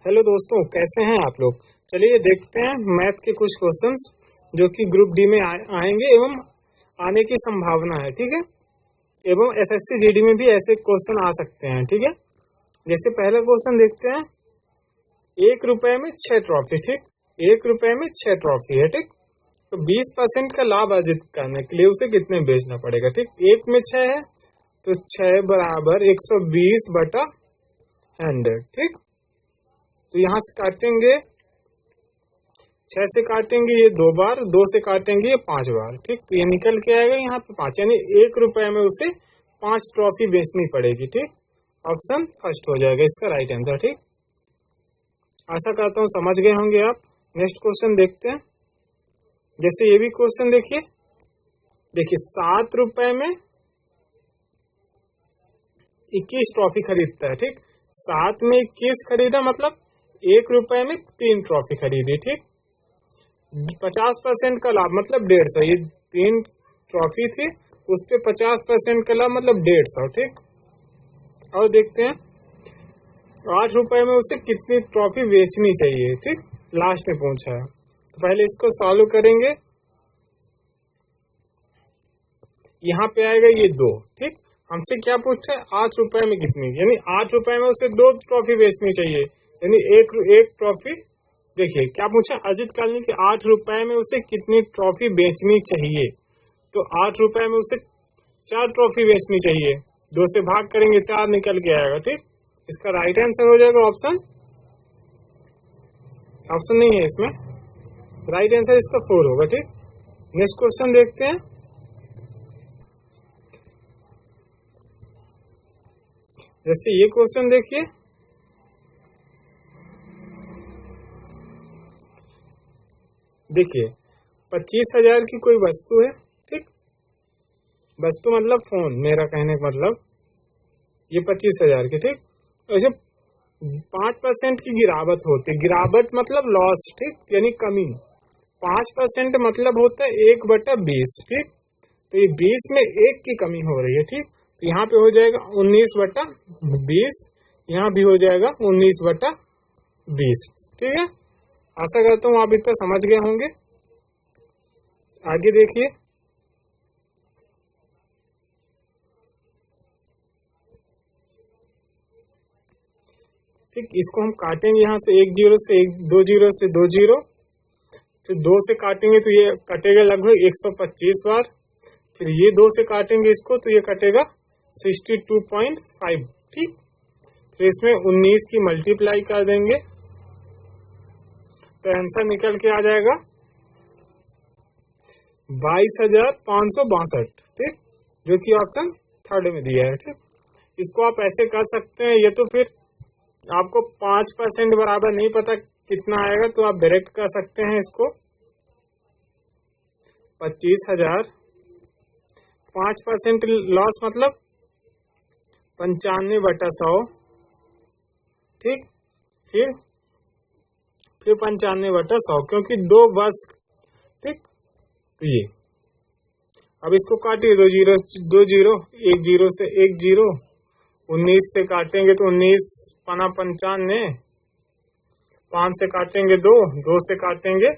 Hello दोस्तों, कैसे हैं आप लोग। चलिए देखते हैं मैथ के कुछ क्वेश्चंस जो कि ग्रुप डी में आएंगे एवं आने की संभावना है। ठीक है, एवं एसएससी जीडी में भी ऐसे क्वेश्चन आ सकते हैं। ठीक है, जैसे पहला क्वेश्चन देखते हैं। 1 रुपए में 6 ट्रॉफी। ठीक, 1 रुपए में 6 ट्रॉफी है। ठीक, तो 20% का लाभ अर्जित करने के लिए उसे कितने बेचना पड़ेगा। ठीक, 1 में 6 है तो 6 बराबर 120/100। ठीक, तो यहाँ से काटेंगे, 6 से काटेंगे ये 2 बार, 2 से काटेंगे ये 5 बार। ठीक, तो ये निकल के आएगा यहाँ पे 5, यानी 1 रुपए में उसे 5 ट्रॉफी बेचनी पड़ेगी। ठीक, ऑप्शन फर्स्ट हो जाएगा इसका राइट आंसर। ठीक, आशा करता हूँ समझ गए होंगे आप। नेक्स्ट क्वेश्चन देखते हैं। जैसे ये भी क्वेश्चन देखिए 7 रुपए में 21 ट्रॉफी खरीदता है। ठीक, 7 में 21 खरीदा मतलब 1 रुपए में 3 ट्रॉफी खरीदी। ठीक, 50% का लाभ मतलब 150। ये 3 ट्रॉफी थी, उस पे 50% का लाभ मतलब 150। ठीक, और देखते हैं 8 रुपए में उसे कितनी ट्रॉफी बेचनी चाहिए। ठीक, लास्ट में पूछा है, तो पहले इसको सॉल्व करेंगे। यहाँ पे आएगा ये 2। ठीक, हमसे क्या पूछा है, 8 रुपए में कितनी, यानी 8 रुपए में उसे 2 ट्रॉफी बेचनी चाहिए, यानी एक ट्रॉफी। देखिए क्या पूछा, अर्जित करने की 8 रुपए में उसे कितनी ट्रॉफी बेचनी चाहिए। तो 8 रुपए में उसे 4 ट्रॉफी बेचनी चाहिए। 2 से भाग करेंगे 4 निकल के आएगा। ठीक, इसका राइट आंसर हो जाएगा ऑप्शन नहीं है इसमें, राइट आंसर इसका 4 होगा। ठीक, नेक्स्ट क्वेश्चन देखते हैं। जैसे ये क्वेश्चन देखिए, देखिए 25,000 की कोई वस्तु है। ठीक, वस्तु मतलब फोन, मेरा कहने का मतलब ये 25,000 की। ठीक, ऐसे 5% की गिरावट होती है। गिरावट मतलब लॉस। ठीक, यानी कमी। 5% मतलब होता है 1/20। ठीक, तो ये 20 में 1 की कमी हो रही है। ठीक, तो यहाँ पे हो जाएगा 19/20, यहाँ भी हो जाएगा 19/20। ठीक है, आशा करता हूँ आप इतना समझ गए होंगे। आगे देखिए, ठीक, इसको हम काटेंगे यहाँ से 1 0 से 2 0 से 2 0, फिर 2 से काटेंगे तो ये कटेगा लगभग 125 बार। फिर ये 2 से काटेंगे इसको तो ये कटेगा 62.5। ठीक, फिर इसमें 19 की मल्टीप्लाई कर देंगे तो आंसर निकल के आ जाएगा 22,562। ठीक, जो कि ऑप्शन थर्ड में दिया है। ठीक, इसको आप ऐसे कर सकते हैं, ये तो फिर आपको 5% बराबर नहीं पता कितना आएगा तो आप डायरेक्ट कर सकते हैं इसको। 25,000 5% लॉस मतलब 95/100। ठीक, फिर 95/100 क्योंकि 2 वर्ष। ठीक, तो ये अब इसको काटिए 2 0 2 0, 1 0 से 1 0, 19 से काटेंगे तो 19 पना 95, 5 से काटेंगे 2, 2 से काटेंगे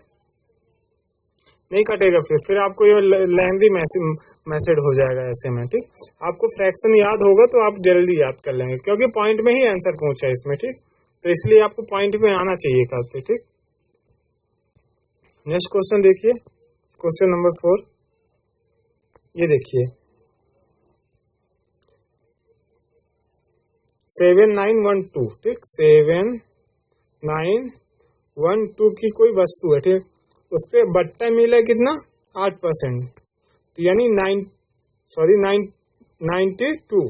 नहीं कटेगा। फिर आपको ये लेंथी मेथड हो जाएगा ऐसे में। ठीक, आपको फ्रैक्शन याद होगा तो आप जल्दी याद कर लेंगे क्योंकि पॉइंट में ही आंसर पूछा है इसमें। ठीक, तो इसलिए आपको पॉइंट में आना चाहिए करते। ठीक, नेक्स्ट क्वेश्चन देखिए, क्वेश्चन नंबर 4। ये देखिए 7912। ठीक, 7912 की कोई वस्तु है। ठीक, उस पे बट्टा मिला कितना 8%, तो यानी 92/100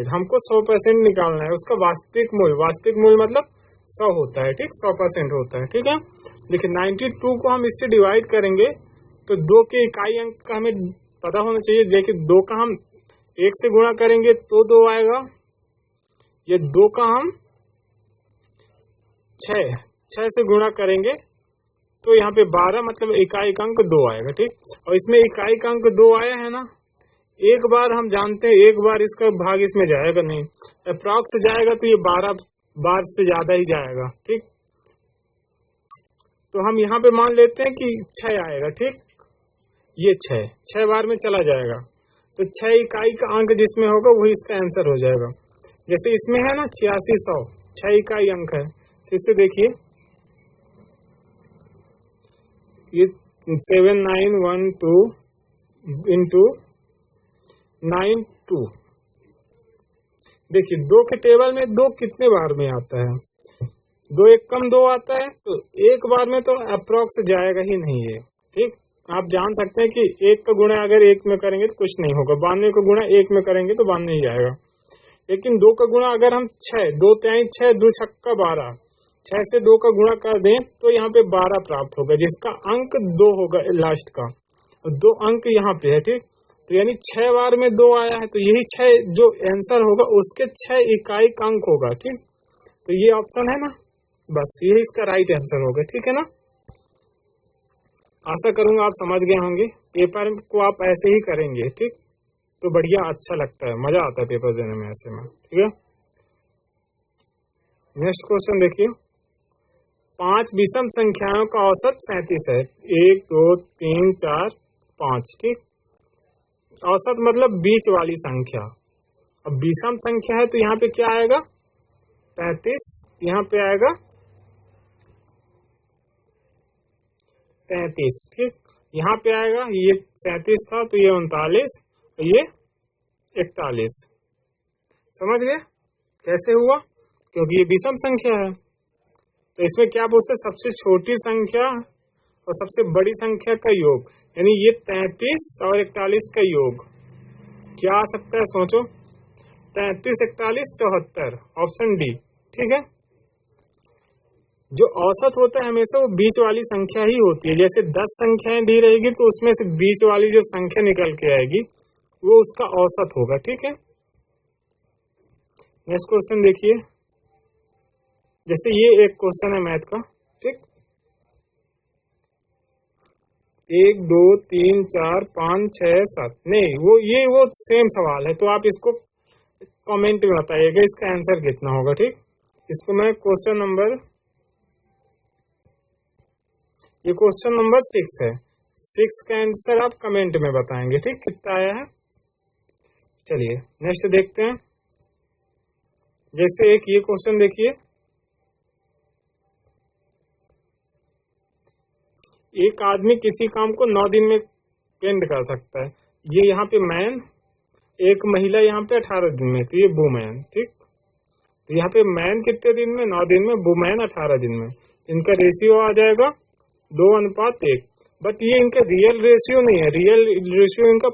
हमको 100% निकालना है उसका वास्तविक मूल्य। वास्तविक मूल्य मतलब 100 होता है। ठीक, 100% होता है। ठीक है, देखिए 92 को हम इससे डिवाइड करेंगे तो 2 के इकाई अंक का हमें पता होना चाहिए। देखिए 2 का हम 1 से गुणा करेंगे तो 2 आएगा, ये 2 का हम 6 से गुणा करेंगे तो यहाँ पे 12 मतलब इकाई अंक 2 आएगा। ठीक, और इसमें इकाई अंक 2 आया है ना, एक बार हम जानते हैं एक बार इसका भाग इसमें जाएगा नहीं, अप्रॉक्स जाएगा तो ये 12 बार से ज्यादा ही जाएगा। ठीक, तो हम यहाँ पे मान लेते हैं कि 6 आएगा। ठीक, ये 6 बार में चला जाएगा, तो 6 इकाई का अंक जिसमें होगा वही इसका आंसर हो जाएगा। जैसे इसमें है ना 8600, 6 इकाई अंक है। फिर से देखिए, ये 7912 इंटू 92। देखिए 2 के टेबल में 2 कितने बार में आता है? 2 एक कम 2 आता है, तो एक बार में तो अप्रोक्स जाएगा ही नहीं है। ठीक, आप जान सकते हैं कि 1 का गुणा अगर 1 में करेंगे तो कुछ नहीं होगा, 92 का गुणा 1 में करेंगे तो 92 ही आएगा। लेकिन 2 का गुणा अगर हम 6, 2 3 6, 2 छक्का 12, 6 से 2 का गुणा कर दें तो यहाँ पे 12 प्राप्त होगा, जिसका अंक 2 होगा लास्ट का, और 2 अंक यहाँ पे है। ठीक, तो यानी 6 बार में 2 आया है, तो यही 6 जो आंसर होगा उसके 6 इकाई का अंक होगा। ठीक, तो ये ऑप्शन है ना, बस यही इसका राइट आंसर होगा। ठीक है ना, आशा करूंगा आप समझ गए होंगे। पेपर को आप ऐसे ही करेंगे, ठीक, तो बढ़िया, अच्छा लगता है, मजा आता है पेपर देने में ऐसे में। ठीक है, नेक्स्ट क्वेश्चन देखिए, 5 विषम संख्याओं का औसत 37 है। 1 2 3 4 5। ठीक, औसत मतलब बीच वाली संख्या। अब विषम संख्या है तो यहाँ पे क्या आएगा? 35, यहाँ पे आएगा 33। ठीक, यहाँ पे आएगा, ये 37 था तो ये 39 और ये 41। समझ गए कैसे हुआ? क्योंकि ये विषम संख्या है, तो इसमें क्या पूछते, सबसे छोटी संख्या और सबसे बड़ी संख्या का योग, यानी ये 33 और 41 का योग क्या आ सकता है? सोचो, 33 41 74, ऑप्शन डी। ठीक है, जो औसत होता है हमेशा वो बीच वाली संख्या ही होती है। जैसे 10 संख्याएं दी रहेगी तो उसमें से बीच वाली जो संख्या निकल के आएगी वो उसका औसत होगा। ठीक है, नेक्स्ट क्वेश्चन देखिए, जैसे ये एक क्वेश्चन है मैथ का। ठीक, 1 2 3 4 5 6 7, नहीं वो सेम सवाल है, तो आप इसको कमेंट में बताइएगा इसका आंसर कितना होगा। ठीक, इसको मैं क्वेश्चन नंबर, ये क्वेश्चन नंबर 6 है। 6 का आंसर आप कमेंट में बताएंगे। ठीक, कितना आया है? चलिए नेक्स्ट देखते हैं। जैसे एक ये क्वेश्चन देखिए, एक आदमी किसी काम को 9 दिन में पेंड कर सकता है। ये यहाँ पे मैन, एक महिला यहाँ पे 18 दिन में, तो ये वुमेन। ठीक, तो यहाँ पे मैन कितने दिन में? 9 दिन में, वुमेन 18 दिन में। इनका रेशियो आ जाएगा 2:1। बट ये इनका रियल रेशियो नहीं है, रियल रेशियो इनका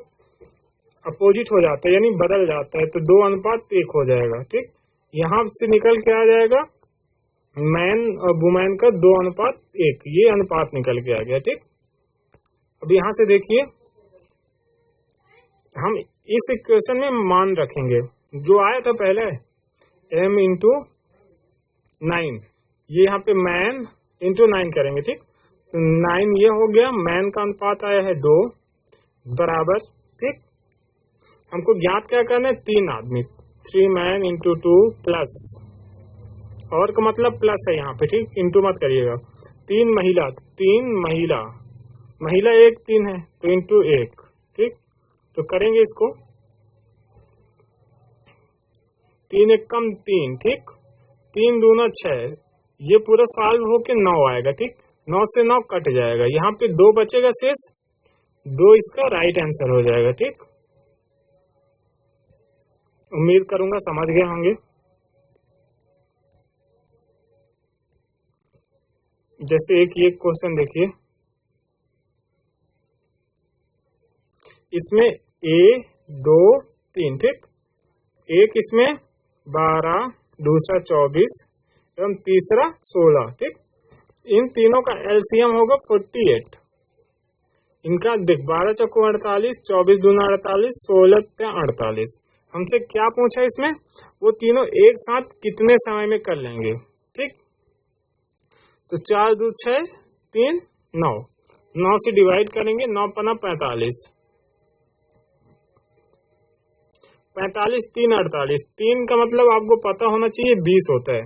अपोजिट हो जाता है, यानी बदल जाता है, तो 2:1 हो जाएगा। ठीक, यहाँ से निकल के आ जाएगा मैन और वुमेन का 2:1, ये अनुपात निकल के आ गया। ठीक, अब यहाँ से देखिए, हम इस इक्वेशन में मान रखेंगे जो आया था पहले, m इंटू 9, ये यहाँ पे मैन इंटू 9 करेंगे। ठीक, तो 9 ये हो गया, मैन का अनुपात आया है 2 बराबर। ठीक, हमको ज्ञात क्या करना है? 3 आदमी, 3 मैन इंटू 2 प्लस, और का मतलब प्लस है यहाँ पे। ठीक, इंटू मत करिएगा। 3 महिला, 3 महिला, महिला 1 3 है तो इंटू 1। ठीक, तो करेंगे इसको, 3 1 कम 3। ठीक, 3 दूना 6, ये पूरा सॉल्व होके 9 आएगा। ठीक, 9 से 9 कट जाएगा, यहाँ पे 2 बचेगा शेष, 2 इसका राइट आंसर हो जाएगा। ठीक, उम्मीद करूंगा समझ गए होंगे। जैसे एक ये क्वेश्चन देखिए, इसमें A 2 3। ठीक, एक इसमें 12, दूसरा 24 एवं तीसरा 16। ठीक, इन तीनों का एलसीएम होगा 48। इनका देख, 12 चौको 48, 24 दूना 48, 16 48। हमसे क्या पूछा इसमें? वो तीनों एक साथ कितने समय में कर लेंगे। ठीक, तो 4 2 6 3 9, 9 से डिवाइड करेंगे, 9 पना 45, 45 3 48। 3 का मतलब आपको पता होना चाहिए 20 होता है,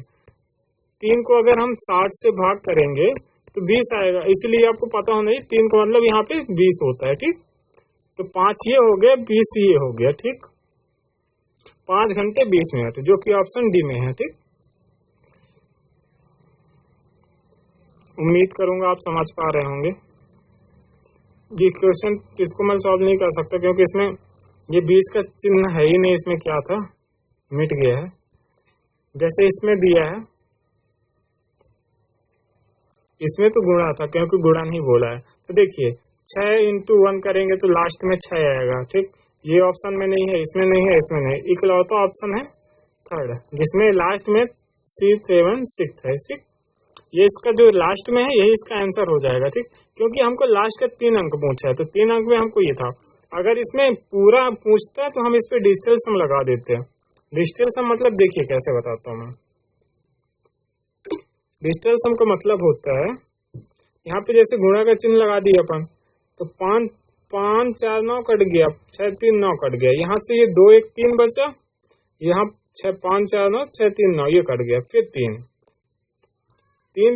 3 को अगर हम 60 से भाग करेंगे तो 20 आएगा, इसलिए आपको पता होना चाहिए 3 का मतलब यहाँ पे 20 होता है। ठीक, तो 5 ये हो गया, 20 ये हो गया। ठीक, 5 घंटे 20 मिनट, जो कि ऑप्शन डी में है। ठीक, उम्मीद करूंगा आप समझ पा रहे होंगे। ये क्वेश्चन इसको मैं सॉल्व नहीं कर सकता क्योंकि इसमें ये 20 का चिन्ह है ही नहीं, इसमें क्या था, मिट गया है। जैसे इसमें दिया है, इसमें तो गुणा था क्योंकि गुणा नहीं बोला है। तो देखिए 6 into 1 करेंगे तो लास्ट में 6 आएगा। ठीक, ये ऑप्शन में नहीं है, इसमें नहीं है, इसमें नहीं, इकलौता ऑप्शन है थर्ड, जिसमें लास्ट में 7 6 है। ठीक, ये इसका जो लास्ट में है यही इसका आंसर हो जाएगा। ठीक, क्योंकि हमको लास्ट का 3 अंक पूछा है, तो 3 अंक में हमको ये था। अगर इसमें पूरा पूछता है तो हम इस पे डिजिटल सम लगा देते हैं। डिजिटल सम मतलब देखिए कैसे बताता हूँ मैं। डिजिटल सम का मतलब होता है, यहाँ पे जैसे गुणा का चिन्ह लगा दिया अपन, तो 5 4 9 कट गया, 6 3 9 कट गया, यहाँ से ये 2 1 3 बचा, यहाँ 6 5 4 9 6 3 9 ये कट गया, फिर 3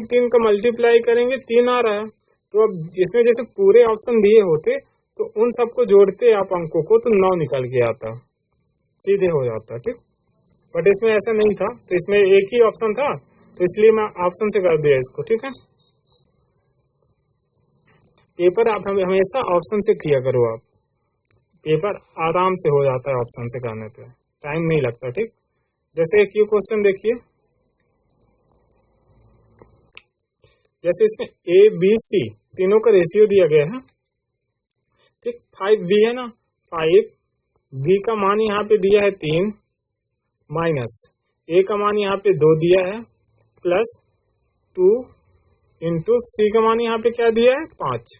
3 का मल्टीप्लाई करेंगे 3 आ रहा है। तो अब इसमें जैसे पूरे ऑप्शन दिए होते तो उन सबको जोड़ते आप अंकों को तो 9 निकल के आता, सीधे हो जाता। ठीक, बट इसमें ऐसा नहीं था, तो इसमें एक ही ऑप्शन था, तो इसलिए मैं ऑप्शन से कर दिया इसको। ठीक है, पेपर आप हमेशा ऑप्शन से किया करो, आप पेपर आराम से हो जाता है ऑप्शन से करने पे, टाइम नहीं लगता। ठीक, जैसे एक ये क्वेश्चन देखिए, जैसे इसमें ए बी सी तीनों का रेशियो दिया गया है। ठीक, 5 बी है ना, 5 बी का मान यहाँ पे दिया है 3 माइनस ए का मान यहाँ पे 2 दिया है प्लस 2 इंटू सी का मान यहाँ पे क्या दिया है 5,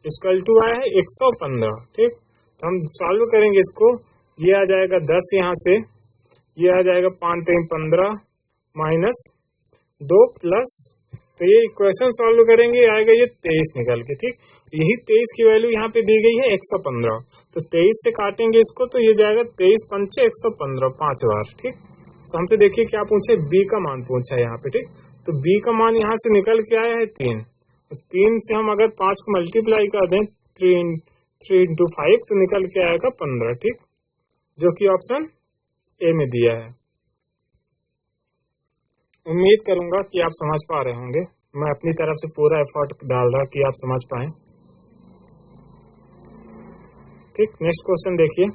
इसका टू आया है 115। ठीक, तो हम सॉल्व करेंगे इसको, ये आ जाएगा 10 यहाँ से, ये आ जाएगा 5 3 15 माइनस 2 प्लस, तो ये इक्वेशन सॉल्व करेंगे आएगा ये 23 निकल के। ठीक, यही 23 की वैल्यू यहाँ पे दी गई है 115, तो 23 से काटेंगे इसको तो ये जाएगा 23 पंचे 115 5 बार। ठीक, तो हमसे देखिए क्या पूछे, बी का मान पूछा है यहाँ पे। ठीक, तो बी का मान यहाँ से निकल के आया है 3, तो 3 से हम अगर 5 को मल्टीप्लाई कर दें 3 into 5 तो निकल के आएगा 15। ठीक, जो कि ऑप्शन ए में दिया है। उम्मीद करूंगा कि आप समझ पा रहे होंगे, मैं अपनी तरफ से पूरा एफर्ट डाल रहा कि आप समझ पाए। ठीक, नेक्स्ट क्वेश्चन देखिए,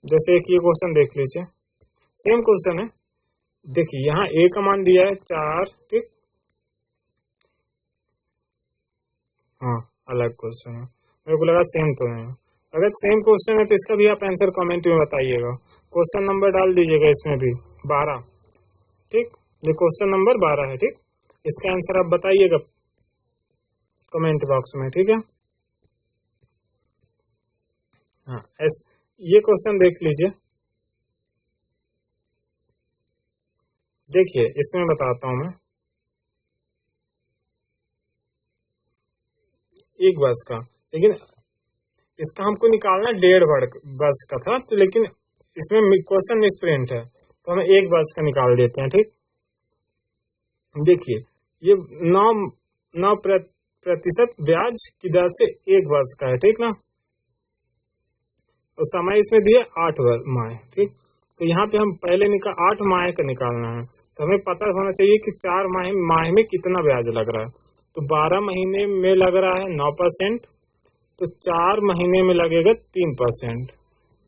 जैसे एक ये क्वेश्चन देख लीजिए, सेम क्वेश्चन है। देखिए यहाँ ए का मान दिया है 4। ठीक, हाँ अलग क्वेश्चन है, मेरे को लगा सेम तो है। अगर सेम क्वेश्चन है तो इसका भी आप आंसर कमेंट में बताइएगा। क्वेश्चन नंबर डाल दीजिएगा इसमें भी 12। ठीक, ये क्वेश्चन नंबर 12 है। ठीक, इसका आंसर आप बताइएगा कमेंट बॉक्स में। ठीक है, हाँ ये क्वेश्चन देख लीजिए। देखिए इसमें बताता हूं मैं, एक बस का, लेकिन इसका हमको निकालना 1.5 बस का था, तो लेकिन इसमें क्वेश्चन मिसप्रिंट है तो हमें 1 बस का निकाल देते हैं। ठीक, देखिए ये 9% ब्याज की दर से 1 वर्ष का है। ठीक ना, और समय इसमें दिया 8 माह। ठीक, तो यहाँ पे हम पहले 8 माह का निकालना है, तो हमें पता होना चाहिए कि 4 माह में कितना ब्याज लग रहा है। तो 12 महीने में लग रहा है 9%, तो 4 महीने में लगेगा 3%।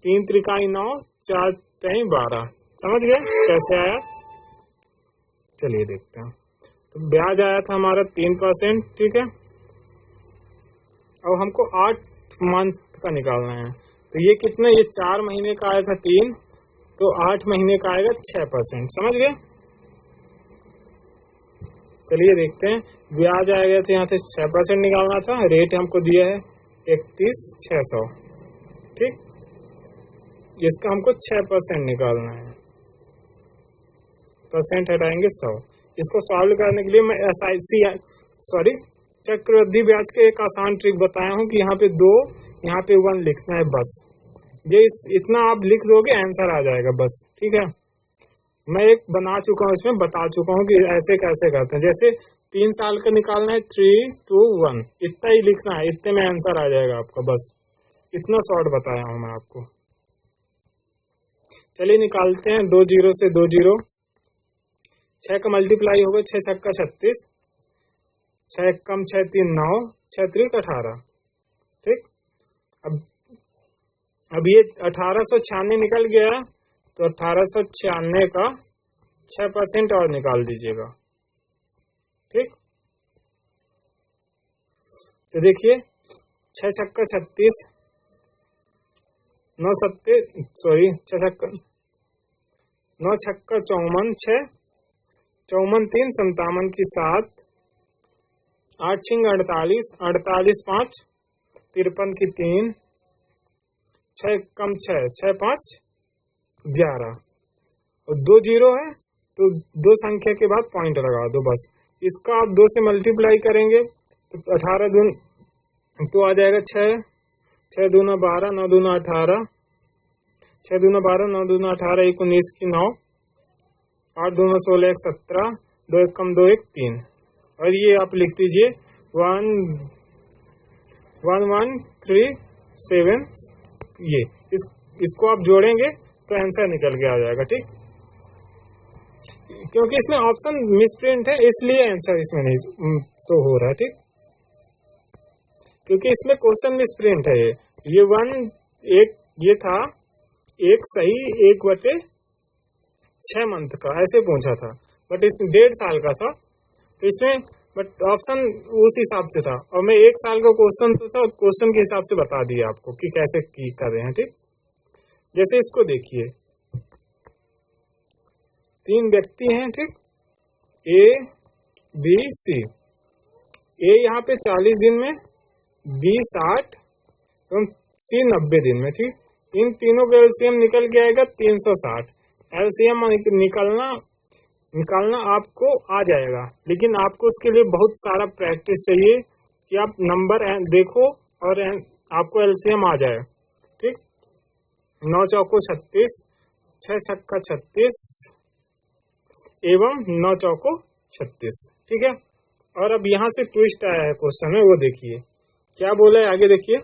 3 त्रिकाई 9, 4 3 12। समझ गए कैसे आया? चलिए देखते हैं। तो ब्याज आया था हमारा 3%। ठीक है, अब हमको 8 मंथ का निकालना है, तो ये कितना, ये 4 महीने का आया था 3, तो 8 महीने का आएगा 6%। समझ गए? चलिए देखते हैं। ब्याज आएगा तो यहाँ से 6% निकालना था, रेट हमको दिया है 31,600। ठीक, इसका हमको 6% निकालना है, परसेंट हटाएंगे 100। इसको सॉल्व करने के लिए मैं चक्रवृद्धि ब्याज के एक आसान ट्रिक बताया हूँ कि यहाँ पे 2, यहाँ पे 1 लिखना है बस। ये इतना आप लिख दोगे आंसर आ जाएगा बस। ठीक है, मैं एक बना चुका हूँ, इसमें बता चुका हूँ कि ऐसे कैसे करते हैं। जैसे 3 साल का निकालना है, 3, 2, 1 इतना ही लिखना है, इतने में आंसर आ जाएगा आपका। बस इतना शॉर्ट बताया हूँ मैं आपको। चलिए निकालते हैं। 2 0 से 2 0, 6 का मल्टीप्लाई होगा 6 छक्का 36, 6 कम 6 3 9, 6 3 18। ठीक, अब ये 1896 निकल गया, तो 1896 का 6% और निकाल दीजिएगा। ठीक, तो देखिए 6 छक्का 36, 9 सत्ते 6 छक्का 9 छक्का 54, 6 54 3 57 की 7, 8 छिंग 48, 48 5 53 की 3, 6 कम 6 6 5 11, और 2 0 है तो 2 संख्या के बाद पॉइंट लगा दो बस। इसका आप 2 से मल्टीप्लाई करेंगे तो 18 दून तो आ जाएगा 6, 6 दूना 12, 9 दूना 18, 6 दूना 12, 9 दूना 18, 1 19 की 9, 8 दूना 16 1 17, 2 1 कम 2 1 3, और ये आप लिख दीजिए 1 1 1 3 7। ये इसको आप जोड़ेंगे तो आंसर निकल के आ जाएगा। ठीक, क्योंकि इसमें ऑप्शन मिसप्रिंट है इसलिए आंसर इसमें नहीं शो हो रहा है। ठीक, क्योंकि इसमें क्वेश्चन मिसप्रिंट है। ये 1 1 ये था, एक सही 1/6 मंथ का ऐसे पूछा था, बट इसमें 1.5 साल का था, तो इसमें बट ऑप्शन उस हिसाब से था, और मैं 1 साल का क्वेश्चन तो था, क्वेश्चन के हिसाब से बता दिया आपको कि कैसे की कर रहे हैं। ठीक, जैसे इसको देखिए, 3 व्यक्ति हैं। ठीक, ए बी सी। ए यहाँ पे 40 दिन में, बी 60 एवं सी 90 दिन में। ठीक, इन तीनों का एलसीएम निकल के आएगा 360। एलसीएम निकालना आपको आ जाएगा, लेकिन आपको उसके लिए बहुत सारा प्रैक्टिस चाहिए कि आप नंबर देखो और आपको एलसीएम आ जाए। ठीक, 9 चौको 36, 6 छक्का 36 एवं 9 चौको 36। ठीक है, और अब यहाँ से ट्विस्ट आया है क्वेश्चन में, वो देखिए क्या बोला है आगे। देखिए,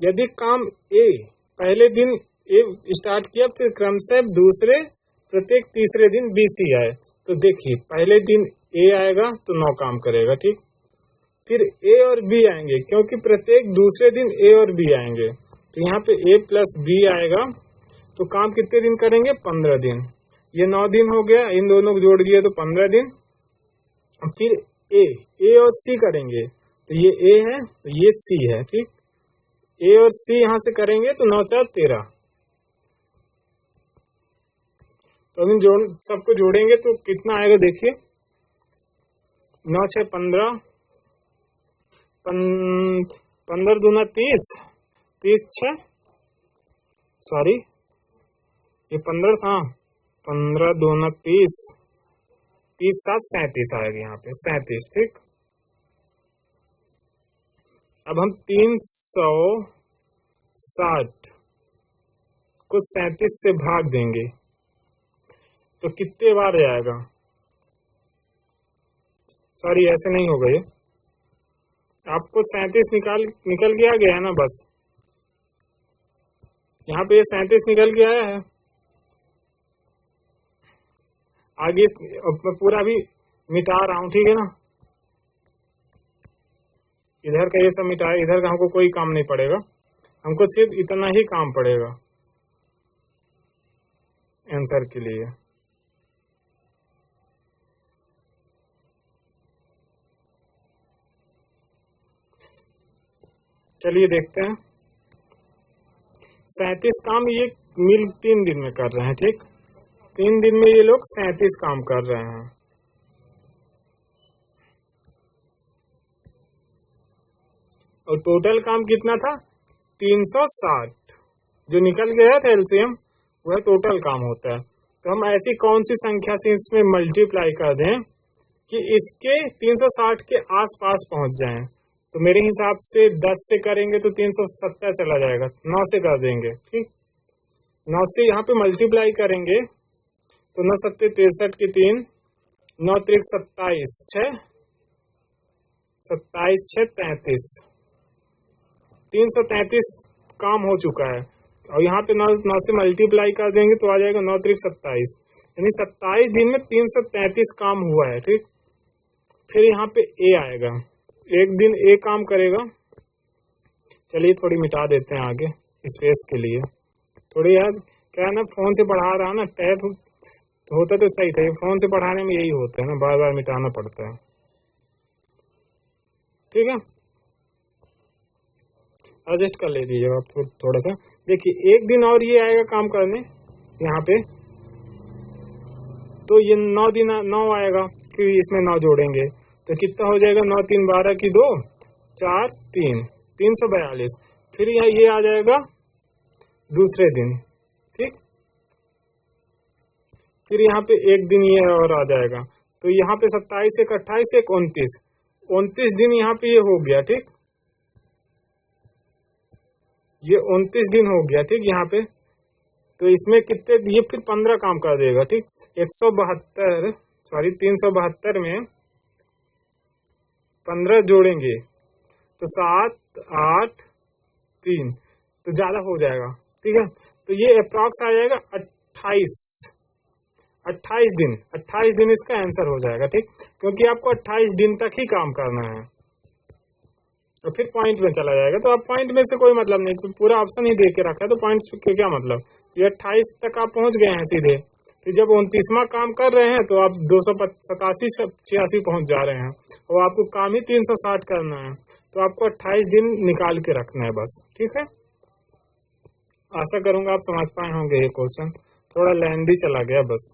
यदि काम ए पहले दिन ए स्टार्ट किया, फिर क्रमशः दूसरे प्रत्येक तीसरे दिन बी सी आए, तो देखिए पहले दिन ए आएगा तो 9 काम करेगा। ठीक, फिर ए और बी आएंगे, क्योंकि प्रत्येक दूसरे दिन ए और बी आएंगे, तो यहाँ पे ए प्लस बी आएगा, तो काम कितने दिन करेंगे? 15 दिन। ये 9 दिन हो गया, इन दोनों को जोड़ दिया तो 15 दिन। फिर ए और सी करेंगे, तो ये ए है तो ये सी है। ठीक, ए और सी यहां से करेंगे तो 9 4 13, तो हम सबको जोड़ेंगे तो कितना आएगा देखिए, 9 6 15, 15 दूना 30, 30 6 सॉरी ये 15 था, 15 दूना 30, 30 7 37 आएगा यहाँ पे 37। ठीक, अब हम 360 को 37 से भाग देंगे तो कितने बार जाएगा? सॉरी ऐसे नहीं होगा, ये आपको 37 निकल के आ गया है ना, बस यहाँ पे 37 निकल के आया है। आगे मैं पूरा भी मिटा रहा हूँ, ठीक है ना, इधर का ये सब मिटाए, इधर का हमको कोई काम नहीं पड़ेगा, हमको सिर्फ इतना ही काम पड़ेगा आंसर के लिए। चलिए देखते हैं, 37 काम ये मिल 3 दिन में कर रहे हैं। ठीक, 3 दिन में ये लोग 37 काम कर रहे हैं। और टोटल काम कितना था? 360 जो निकल गया था एलसीएम, वह टोटल काम होता है। तो हम ऐसी कौन सी संख्या से इसमें मल्टीप्लाई कर दें कि इसके 360 के आसपास पहुंच जाएं। तो मेरे हिसाब से 10 से करेंगे तो 370 चला जाएगा, 9 से कर देंगे। ठीक, 9 से यहाँ पे मल्टीप्लाई करेंगे तो 9 सत्ते 63 की 3, 9 त्रिक 27, 6 27 6 33, 333 काम हो चुका है। और यहाँ पे 9 से मल्टीप्लाई कर देंगे तो आ जाएगा 9 त्रिक 27, यानी 27 दिन में 333 काम हुआ है। ठीक, फिर यहाँ पे ए आएगा, एक दिन ए काम करेगा। चलिए थोड़ी मिटा देते हैं आगे स्पेस के लिए। थोड़ी यार क्या है ना, फोन से पढ़ा रहा ना, टैब होता तो सही था, फोन से पढ़ाने में यही होता है ना, बार बार मिटाना पड़ता है। ठीक है, एडजस्ट कर लीजिए आप थोड़ा सा। देखिए एक दिन और ये आएगा काम करने यहाँ पे, तो ये 9 दिन 9 आएगा, फिर इसमें 9 जोड़ेंगे तो कितना हो जाएगा, 9 3 12 की 2 4 3 342। फिर यहाँ ये आ जाएगा दूसरे दिन। ठीक, फिर यहाँ पे एक दिन ये और आ जाएगा, तो यहाँ पे 27 एक 28 एक 29 दिन यहाँ पे ये हो गया। ठीक, ये 29 दिन हो गया। ठीक, यहाँ पे तो इसमें कितने, ये फिर 15 काम कर देगा। ठीक, 372 में 15 जोड़ेंगे तो 7 8 3, तो ज्यादा हो जाएगा। ठीक है, तो ये अप्रॉक्स आ जाएगा 28 दिन इसका आंसर हो जाएगा। ठीक, क्योंकि आपको 28 दिन तक ही काम करना है, तो फिर पॉइंट में चला जाएगा। तो आप पॉइंट में से कोई मतलब नहीं, तो पूरा ऑप्शन ही दे के रखा है, तो पॉइंट्स के क्या मतलब, ये 28 तक आप पहुंच गए हैं सीधे। फिर जब 29वां काम कर रहे हैं तो आप 287 86 पहुंच जा रहे हैं, और आपको काम ही 360 करना है, तो आपको 28 दिन निकाल के रखना है बस। ठीक है, आशा करूंगा आप समझ पाए होंगे। ये क्वेश्चन थोड़ा लेंथी चला गया बस।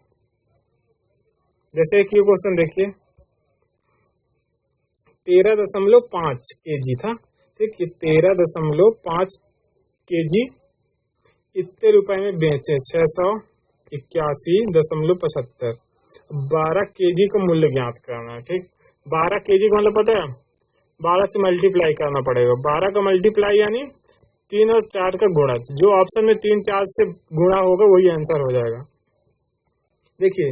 जैसे एक ये क्वेश्चन देखिए, 13.5 kg था। ठीक, 13.5 kg इतने रुपए में बेचे, 681.75। 12 kg का मूल्य ज्ञात करना है। ठीक, 12 kg का मतलब पता है, 12 से मल्टीप्लाई करना पड़ेगा। 12 का मल्टीप्लाई यानी 3 और 4 का गुणा, जो ऑप्शन में 3 4 से गुणा होगा वही आंसर हो जाएगा। देखिए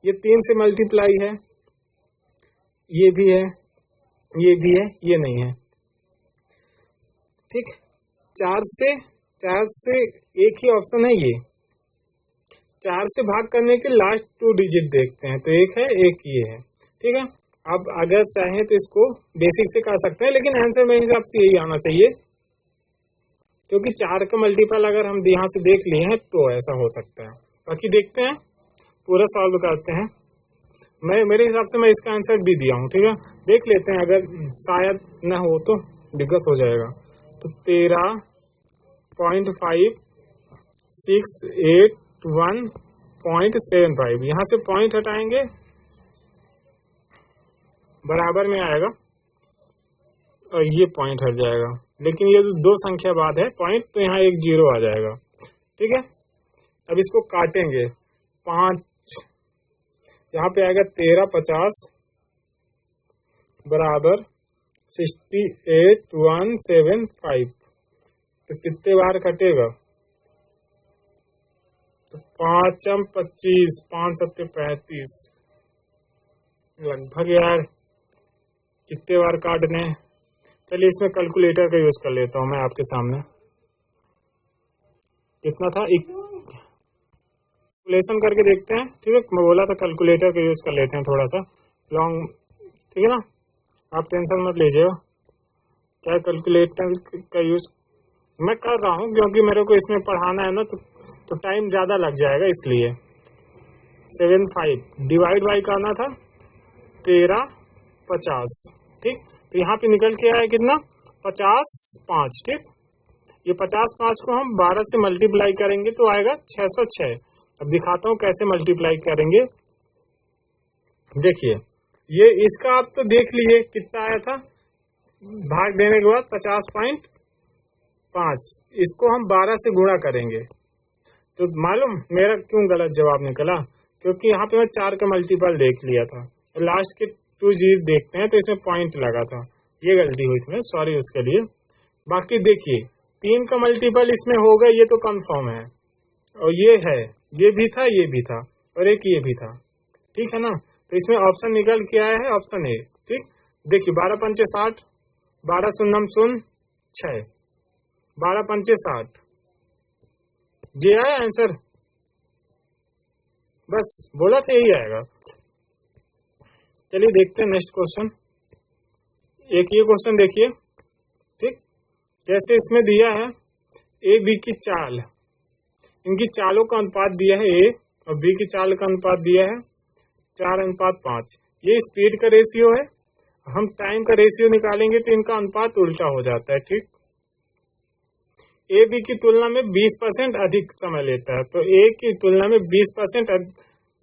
ये 3 से मल्टीप्लाई है, ये भी है, ये भी है, ये नहीं है। ठीक, 4 से एक ही ऑप्शन है, ये 4 से भाग करने के लास्ट 2 डिजिट देखते हैं, तो एक है एक ये है। ठीक है, अब अगर चाहें तो इसको बेसिक से कर सकते हैं, लेकिन आंसर मेरे हिसाब से यही आना चाहिए, क्योंकि 4 का मल्टीपल अगर हम यहाँ से देख लिए हैं तो ऐसा हो सकता है। बाकी देखते हैं, पूरा सॉल्व करते हैं। मेरे हिसाब से मैं इसका आंसर भी दिया हूँ। ठीक है, देख लेते हैं, अगर शायद न हो तो दिक्कत हो जाएगा। तो 13.681.75, यहाँ से पॉइंट हटाएंगे, बराबर में आएगा, और ये पॉइंट हट जाएगा। लेकिन ये 2 संख्या बाद है पॉइंट, तो यहाँ एक 0 आ जाएगा। ठीक है, अब इसको काटेंगे, 5 यहाँ पे आएगा 13.50 बराबर 68.175। तो कितने बार कटेगा, तो 5 25 5 7 35, लगभग यार कितने बार काटने। चलिए इसमें कैलकुलेटर का यूज कर लेता हूँ मैं आपके सामने। कितना था, कैलकुलेशन करके देखते हैं। ठीक है, मैं बोला था कैलकुलेटर का यूज कर लेते हैं, थोड़ा सा लॉन्ग। ठीक है ना, आप टेंशन मत लीजिए, क्या कैलकुलेटर का यूज मैं कर रहा हूँ, क्योंकि मेरे को इसमें पढ़ाना है ना, तो टाइम ज्यादा लग जाएगा, इसलिए 75 डिवाइड बाई करना था 13.50। ठीक, तो यहाँ पे निकल के आया कितना, 50.5। ठीक, ये 50.5 को हम 12 से मल्टीप्लाई करेंगे तो आएगा 606। अब दिखाता हूँ कैसे मल्टीप्लाई करेंगे। देखिए ये इसका आप तो देख लिए कितना आया था, भाग देने के बाद 50.5, इसको हम 12 से गुणा करेंगे। तो मालूम मेरा क्यों गलत जवाब निकला, क्योंकि यहाँ पे मैं 4 का मल्टीपल देख लिया था, लास्ट के 2 जीरो देखते हैं तो इसमें पॉइंट लगा था, ये गलती हुई इसमें, सॉरी उसके लिए। बाकी देखिए 3 का मल्टीपल इसमें होगा, ये तो कंफर्म है, और ये है ये भी था, ये भी था, और एक ये भी था, ठीक है ना। तो इसमें ऑप्शन निकल के आया है ऑप्शन ए। ठीक, देखिए 12 पंचे 60, 12 शून्यम शून्य 6, 12 पंचे 60, ये आया आंसर। बस बोला था यही आएगा। चलिए देखते हैं नेक्स्ट क्वेश्चन। एक ये क्वेश्चन देखिए, ठीक, जैसे इसमें दिया है ए बी की चाल, इनकी चालों का अनुपात दिया है ए और बी की चाल का अनुपात दिया है 4:5। ये स्पीड का रेशियो है, हम टाइम का रेशियो निकालेंगे तो इनका अनुपात उल्टा हो जाता है। ठीक, ए बी की तुलना में 20% अधिक समय लेता है, तो ए की तुलना में 20%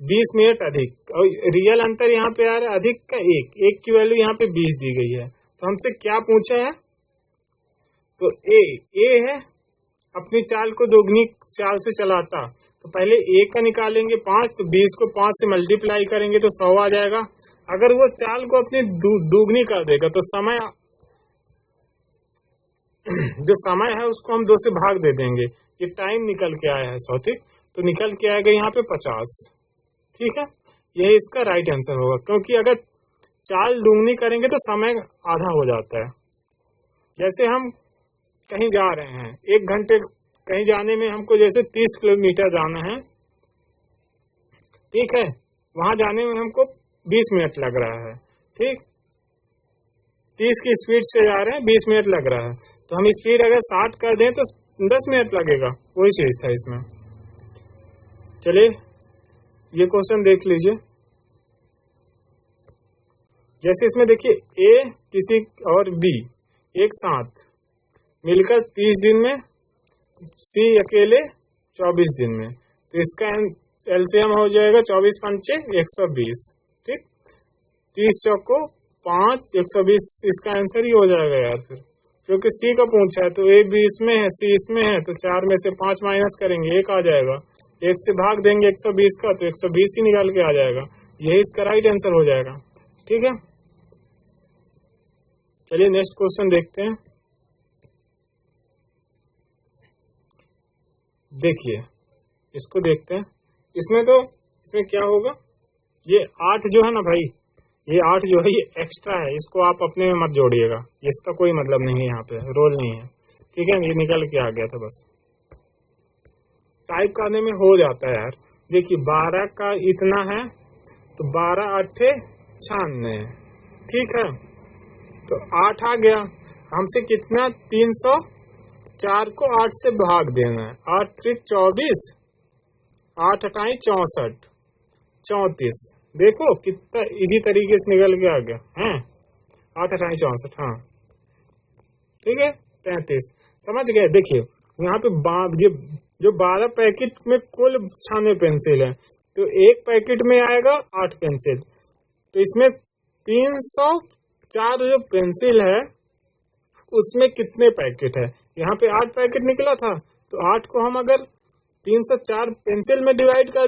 20 मिनट अधिक, और रियल अंतर यहाँ पे आ रहा है अधिक का एक की वैल्यू यहाँ पे 20 दी गई है। तो हमसे क्या पूछा है, तो ए है अपनी चाल को दोगुनी चाल से चलाता, तो पहले ए का निकालेंगे 5, तो 20 को 5 से मल्टीप्लाई करेंगे तो 100 आ जाएगा। अगर वो चाल को अपनी दोगुनी कर देगा तो समय जो समय है उसको हम 2 से भाग दे देंगे, ये टाइम निकल के आया है 100। ठीक, तो निकल के आएगा यहाँ पे 50। ठीक है, यही इसका राइट आंसर होगा, क्योंकि अगर चाल दोगुनी करेंगे तो समय आधा हो जाता है। जैसे हम कहीं जा रहे हैं, 1 घंटे कहीं जाने में हमको जैसे 30 किलोमीटर जाना है, ठीक है, वहां जाने में हमको 20 मिनट लग रहा है। ठीक, 30 की स्पीड से जा रहे हैं, 20 मिनट लग रहा है, तो हम स्पीड अगर 60 कर दें तो 10 मिनट लगेगा, वही चीज था इसमें। चलिए ये क्वेश्चन देख लीजिए। जैसे इसमें देखिए ए किसी और बी एक साथ मिलकर 30 दिन में, सी अकेले 24 दिन में, तो इसका एलसीएम हो जाएगा 24 पंचे 120। ठीक, 30 चौको 5, 120 इसका आंसर ही हो जाएगा यार फिर, क्योंकि सी का पूछा है तो ए बी इसमें है, सी इसमें है, तो 4 में से 5 माइनस करेंगे 1 आ जाएगा, 1 से भाग देंगे 120 का तो 120 ही निकाल के आ जाएगा, यही इसका राइट आंसर हो जाएगा। ठीक है, चलिए नेक्स्ट क्वेश्चन देखते हैं। देखिए इसको देखते हैं, इसमें क्या होगा, ये 8 जो है ना भाई, ये 8 जो है ये एक्स्ट्रा है, इसको आप अपने में मत जोड़िएगा, इसका कोई मतलब नहीं है, यहाँ पे रोल नहीं है। ठीक है, ये निकल के आ गया था, बस टाइप करने में हो जाता है यार। देखिए 12 का इतना है तो 12 8 96, ठीक है, तो 8 आ गया, हमसे कितना 304 को 8 से भाग देना है, 8 3 24, 8 8 64, 34। देखो कितना इजी तरीके से निकल के आ गया है, 8 8 64, हाँ ठीक है 35, समझ गए। देखिए यहाँ पे जो 12 पैकेट में कुल 96 पेंसिल है, तो एक पैकेट में आएगा 8 पेंसिल, तो इसमें 304 जो पेंसिल है उसमें कितने पैकेट है, यहाँ पे 8 पैकेट निकला था, तो 8 को हम अगर 304 पेंसिल में डिवाइड कर